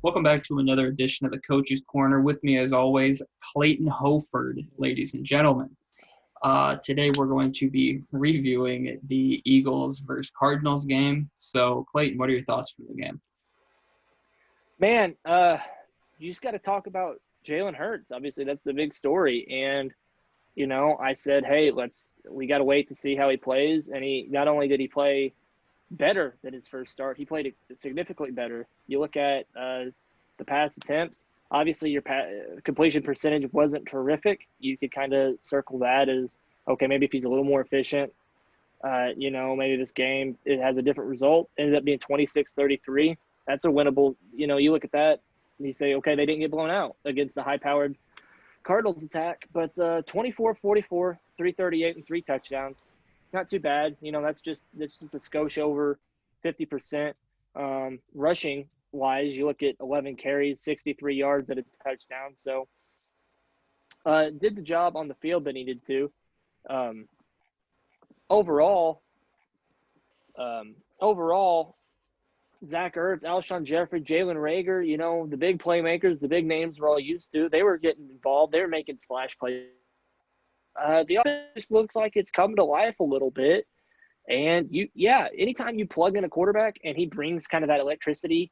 Welcome back to another edition of the Coach's Corner. With me, as always, Clayton Hoford, ladies and gentlemen. Today, we're going to be reviewing the Eagles versus Cardinals game. So, Clayton, what are your thoughts from the game? Man, you just got to talk about Jalen Hurts. Obviously, that's the big story. And, I said, hey, we got to wait to see how he plays. And he not only did he play better than his first start, he played significantly better. You look at the pass attempts. Obviously, your completion percentage wasn't terrific. You could kind of circle that as, okay, maybe if he's a little more efficient, maybe this game, it has a different result. Ended up being 26-33. That's a winnable. You look at that and you say, okay, they didn't get blown out against the high-powered Cardinals attack, but 24-44, 338, and 3 touchdowns. Not too bad. That's just a skosh over 50%. Rushing wise, you look at 11 carries, 63 yards at a touchdown. So did the job on the field that he needed to. Overall, Zach Ertz, Alshon Jeffrey, Jalen Reagor, the big playmakers, the big names we're all used to, they were getting involved. They were making splash plays. The offense looks like it's come to life a little bit. And, anytime you plug in a quarterback and he brings kind of that electricity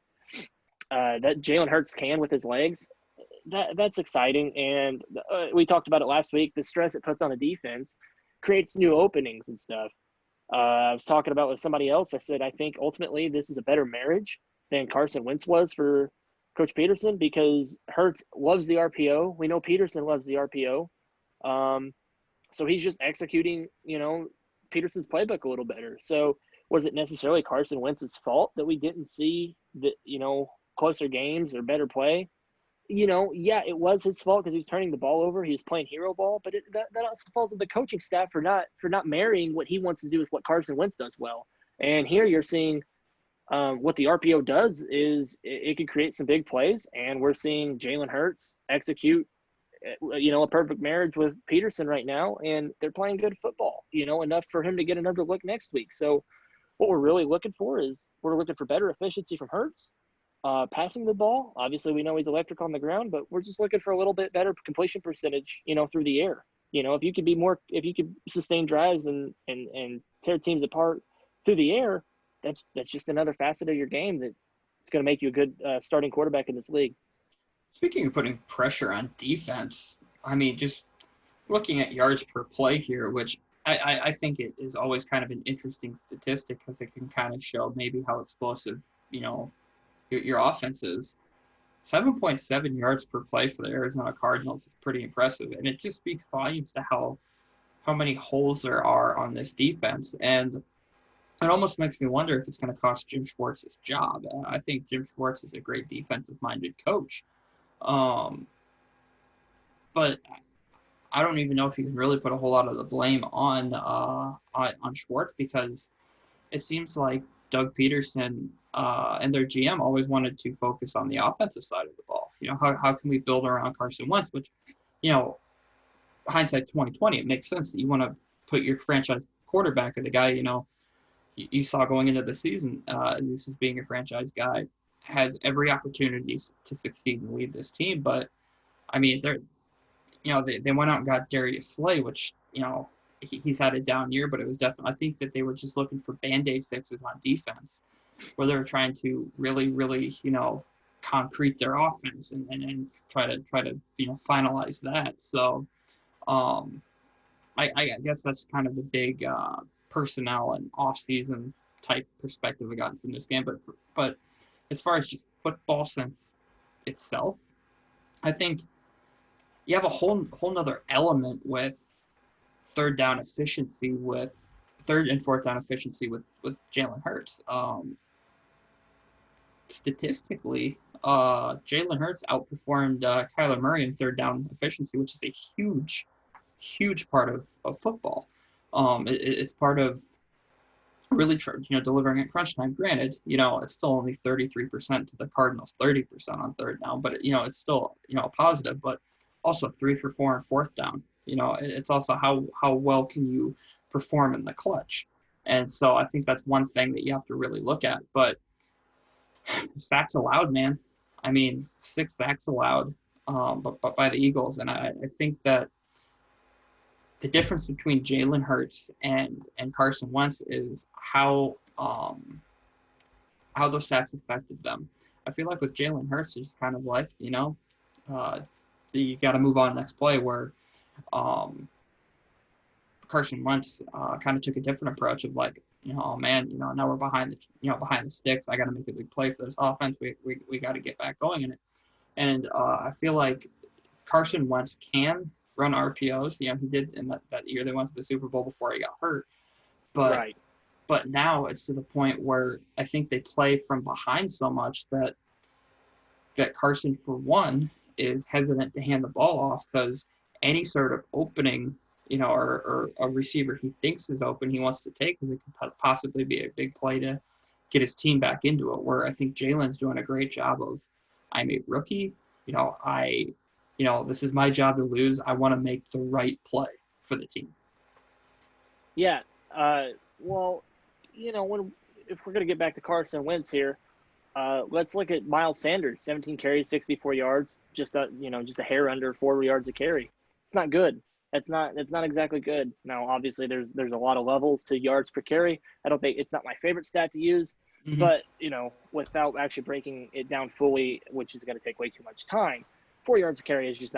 that Jalen Hurts can with his legs, that's exciting. And we talked about it last week. The stress it puts on the defense creates new openings and stuff. I was talking about with somebody else. I said, I think ultimately this is a better marriage than Carson Wentz was for Coach Peterson because Hurts loves the RPO. We know Peterson loves the RPO. So he's just executing, Peterson's playbook a little better. So was it necessarily Carson Wentz's fault that we didn't see the, closer games or better play? It was his fault because he was turning the ball over. He was playing hero ball, but that also falls on the coaching staff for not marrying what he wants to do with what Carson Wentz does well. And here you're seeing what the RPO does is it can create some big plays, and we're seeing Jalen Hurts execute, a perfect marriage with Peterson right now, and they're playing good football, enough for him to get another look next week. So what we're really looking for is we're looking for better efficiency from Hurts. Passing the ball, obviously we know he's electric on the ground, but we're just looking for a little bit better completion percentage, through the air. If you could sustain drives and tear teams apart through the air, that's just another facet of your game that it's going to make you a good starting quarterback in this league. Speaking of putting pressure on defense, I mean, just looking at yards per play here, which I think it is always kind of an interesting statistic because it can kind of show maybe how explosive, your offense is. 7.7 yards per play for the Arizona Cardinals is pretty impressive, and it just speaks volumes to how many holes there are on this defense. And it almost makes me wonder if it's going to cost Jim Schwartz his job. I think Jim Schwartz is a great defensive-minded coach, but I don't even know if you can really put a whole lot of the blame on Schwartz because it seems like Doug Peterson and their GM always wanted to focus on the offensive side of the ball. How can we build around Carson Wentz? Which, hindsight 2020, it makes sense that you want to put your franchise quarterback or the guy, you saw going into the season, this is being your franchise guy, has every opportunity to succeed and lead this team. But, I mean, they went out and got Darius Slay, which, he's had a down year, but it was definitely, I think that they were just looking for Band-Aid fixes on defense, where they were trying to really, really, concrete their offense and try to finalize that. So I guess that's kind of the big personnel and off-season type perspective I got from this game. But as far as just football sense itself, I think you have a whole nother element with third and fourth down efficiency with Jalen Hurts. Statistically, Jalen Hurts outperformed Kyler Murray in third down efficiency, which is a huge part of football. It's part of really delivering at crunch time. Granted, it's still only 33% to the Cardinals, 30% on third down, but it's still a positive. But also 3 for 4 on fourth down. It's also how well can you perform in the clutch. And so I think that's one thing that you have to really look at. But sacks allowed, man. I mean, 6 sacks allowed, but by the Eagles, and I think that the difference between Jalen Hurts and Carson Wentz is how those sacks affected them. I feel like with Jalen Hurts, it's kind of like, uh, you got to move on next play, where um, Carson Wentz kind of took a different approach of like, oh man, now we're behind the sticks. I got to make a big play for this offense. We got to get back going in it. And I feel like Carson Wentz can run RPOs. He did in that year they went to the Super Bowl before he got hurt. But Right. but now it's to the point where I think they play from behind so much that Carson, for one, is hesitant to hand the ball off, because any sort of opening, or a receiver he thinks is open, he wants to take, because it could possibly be a big play to get his team back into it. Where I think Jalen's doing a great job of, I'm a rookie, this is my job to lose. I want to make the right play for the team. Yeah. Well, if we're going to get back to Carson Wentz here, let's look at Miles Sanders, 17 carries, 64 yards, just a hair under 4 yards a carry. It's not good. That's not exactly good. Now, obviously, there's a lot of levels to yards per carry. I don't think it's not my favorite stat to use, but without actually breaking it down fully, which is going to take way too much time, 4 yards a carry is just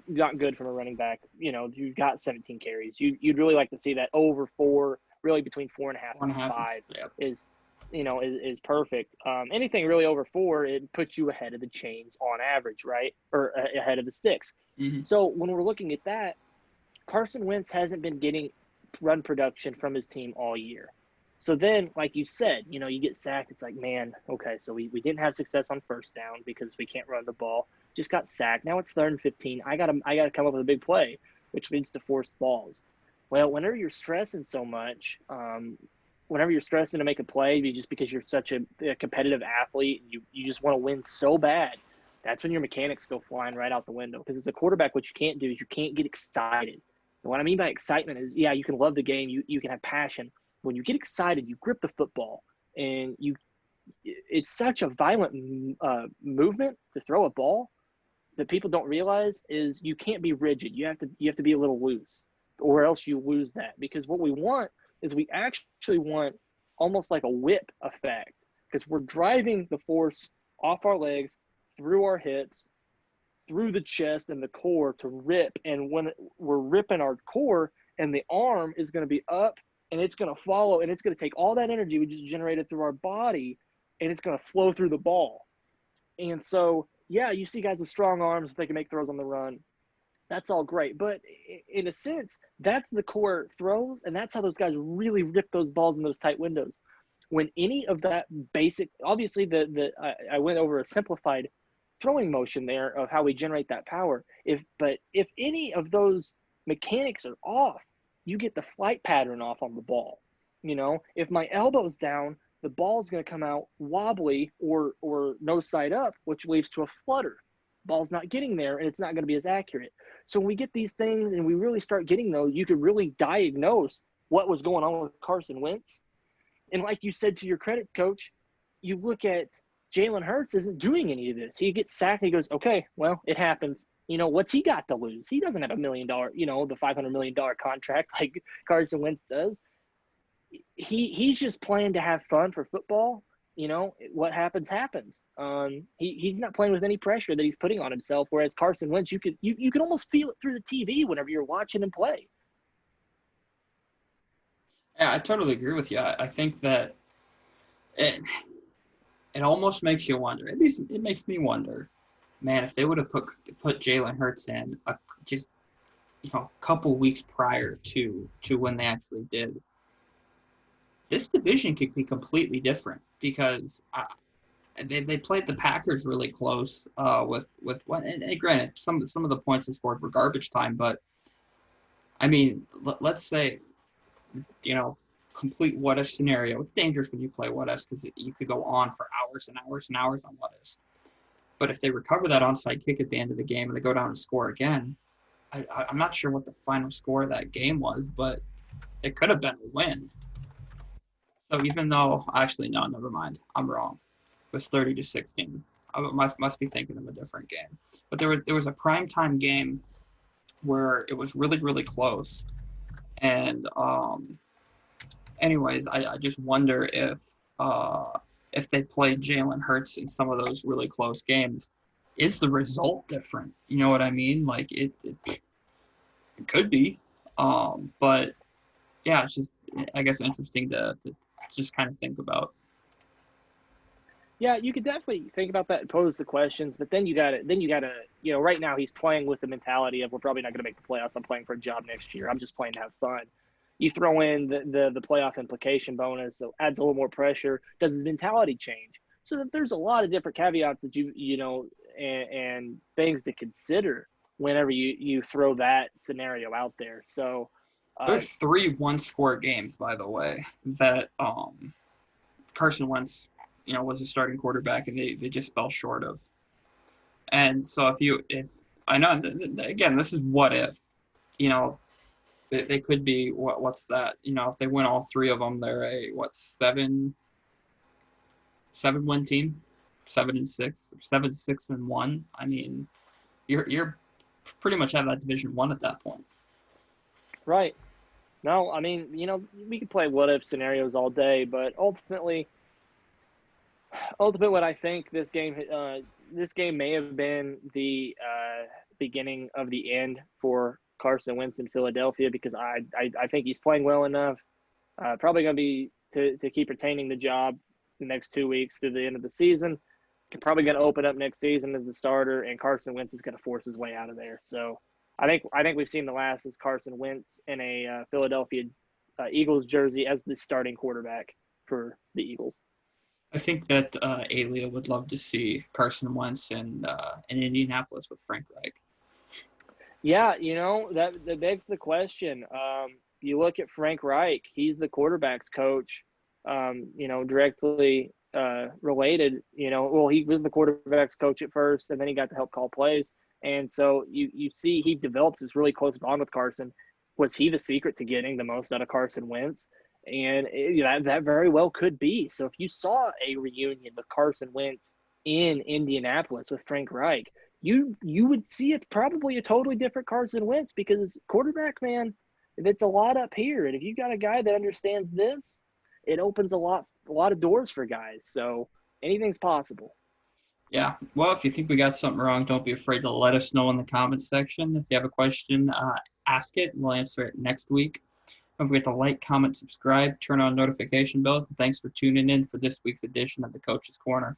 not good from a running back. You've got 17 carries. You'd really like to see that over 4, really between 4.5 and 5 is perfect. Anything really over 4, it puts you ahead of the chains on average, right? Or ahead of the sticks. Mm-hmm. So when we're looking at that, Carson Wentz hasn't been getting run production from his team all year. So then, like you said, you get sacked. It's like, man, okay, so we didn't have success on first down because we can't run the ball. Just got sacked. Now it's 3rd and 15. I gotta come up with a big play, which leads to forced balls. Well, whenever you're stressing so much, whenever you're stressing to make a play, just because you're such a competitive athlete, you just want to win so bad, that's when your mechanics go flying right out the window. Because as a quarterback, what you can't do is you can't get excited. And what I mean by excitement is, yeah, you can love the game, you can have passion. When you get excited, you grip the football, and it's such a violent movement to throw a ball that people don't realize is you can't be rigid. You have to be a little loose, or else you lose that. Because what we want is we actually want almost like a whip effect, because we're driving the force off our legs, through our hips, through the chest and the core to rip. And when we're ripping our core, and the arm is going to be up, and it's going to follow, and it's going to take all that energy we just generated through our body, and it's going to flow through the ball. And so, yeah, you see guys with strong arms, they can make throws on the run. That's all great. But in a sense, that's the core throws, and that's how those guys really rip those balls in those tight windows. When any of that basic, obviously I went over a simplified throwing motion there of how we generate that power. But if any of those mechanics are off, you get the flight pattern off on the ball. If my elbow's down, the ball's going to come out wobbly or nose side up, which leads to a flutter. Ball's not getting there, and it's not going to be as accurate. So when we get these things and we really start getting those, you could really diagnose what was going on with Carson Wentz. And like you said, to your credit, Coach, you look at Jalen Hurts isn't doing any of this. He gets sacked, and he goes, okay, well, it happens. What's he got to lose? He doesn't have $1 million, the $500 million contract like Carson Wentz does. He's just playing to have fun for football. What happens, happens. He's not playing with any pressure that he's putting on himself. Whereas Carson Wentz, you could almost feel it through the TV whenever you're watching him play. Yeah, I totally agree with you. I think that it almost makes you wonder. At least it makes me wonder, man, if they would have put Jalen Hurts in just a couple weeks prior to when they actually did, this division could be completely different, because they played the Packers really close with what. And granted, some of the points they scored were garbage time, but I mean, let's say, complete what if scenario. It's dangerous when you play what ifs, because you could go on for hours and hours and hours on what ifs. But if they recover that onside kick at the end of the game and they go down and score again, I'm not sure what the final score of that game was, but it could have been a win. So even though, actually, no, never mind. I'm wrong. It was 30-16. I must be thinking of a different game. But there was a primetime game where it was really, really close. And anyways, I just wonder if they played Jalen Hurts in some of those really close games, is the result different? You know what I mean? Like it could be. But yeah, it's just, I guess, interesting to just kind of think about. Yeah, you could definitely think about that and pose the questions, but then you gotta right now he's playing with the mentality of we're probably not gonna make the playoffs. I'm playing for a job next year. I'm just playing to have fun. You throw in the playoff implication bonus, so adds a little more pressure. Does his mentality change? So that there's a lot of different caveats that and things to consider whenever you throw that scenario out there. So There's 3 one-score games, by the way, that Carson Wentz, was a starting quarterback, and they just fell short of. And so if I know, again, this is what if, they could be, what's that? If they win all 3 of them, they're a 7-win team, 7-6, or 7-6-1. I mean, you're pretty much out of that Division 1 at that point. Right. No, I mean, we could play what if scenarios all day, but ultimately, what I think this game may have been the beginning of the end for Carson Wentz in Philadelphia, because I think he's playing well enough. Probably going to be to keep retaining the job the next 2 weeks through the end of the season. Probably going to open up next season as the starter, and Carson Wentz is going to force his way out of there. So I think we've seen the last is Carson Wentz in a Philadelphia Eagles jersey as the starting quarterback for the Eagles. I think that Alia would love to see Carson Wentz in Indianapolis with Frank Reich. Yeah, that begs the question. You look at Frank Reich; he's the quarterback's coach. Directly related. Well, he was the quarterback's coach at first, and then he got to help call plays. And so you see he developed this really close bond with Carson. Was he the secret to getting the most out of Carson Wentz? And that very well could be. So if you saw a reunion with Carson Wentz in Indianapolis with Frank Reich, you would see it probably a totally different Carson Wentz, because quarterback, man, it's a lot up here. And if you got a guy that understands this, it opens a lot of doors for guys. So anything's possible. Yeah. Well, if you think we got something wrong, don't be afraid to let us know in the comments section. If you have a question, ask it, and we'll answer it next week. Don't forget to like, comment, subscribe, turn on notification bells. And thanks for tuning in for this week's edition of the Coach's Corner.